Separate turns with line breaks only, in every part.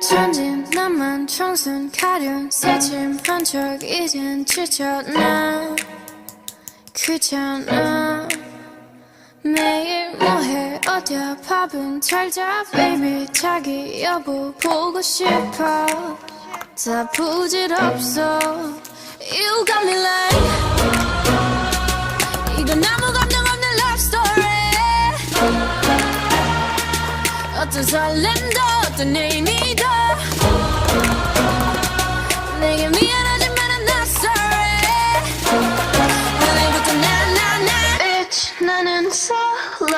천진 나만 청순 가련 새침한적 이젠 지쳤나 귀찮아 매일 뭐해 어디야 밥은 잘자 baby 자기 여보 보고 싶어 다 부질없어 You got me like 이건 아무 감정 없는 love story 어떤 설렘도 어떤 의미도 내게 미안하지만 I'm not sorry 오늘부터 나 Bitch 나는 solo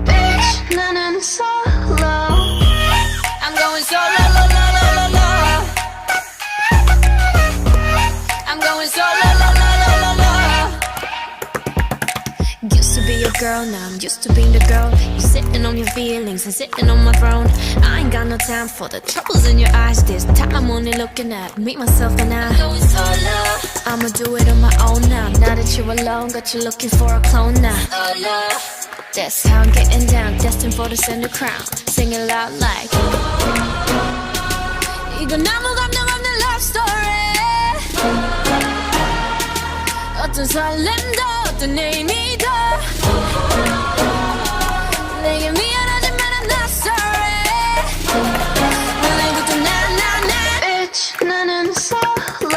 Bitch 나는 solo I'm going solo lo, lo, lo, lo, lo. I'm going solo lo, lo, lo, lo, lo. Used to be your girl, now I'm used to being the girl. You sitting on your feelings and sitting on my throne. I ain't got no time for the troubles in your eyes. This time I'm only looking at me, myself and I. I'm going solo. I'ma do it on my own now. Now that you're alone, got you looking for a clone now. Solo. That's how I'm getting down, destined for the center crown. Sing it loud like 이건 아무 감정 없는 love story 어떤 설렘도 어떤 의미도 내게 미안하지만 I'm not sorry 오늘부터 나 Bitch 나는 solo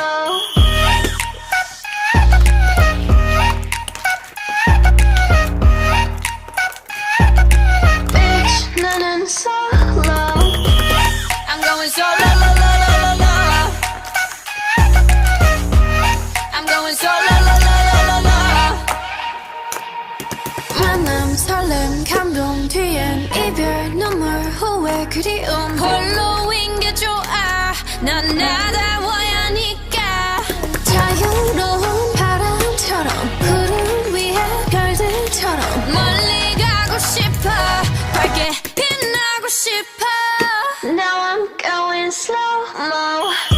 Bitch 나는 solo I'm going solo lo, lo, lo, lo, lo. I'm going solo lo, lo, lo, lo, lo. 만남 설렘 감동 뒤엔 이별 눈물 후회 그리움 홀로인 게 좋아 난 나다워야 하니까 자유로운 바람처럼 구름 위에 별들처럼 멀리 가고 싶어 밝게 빛나고 싶어 Now I'm going slow-mo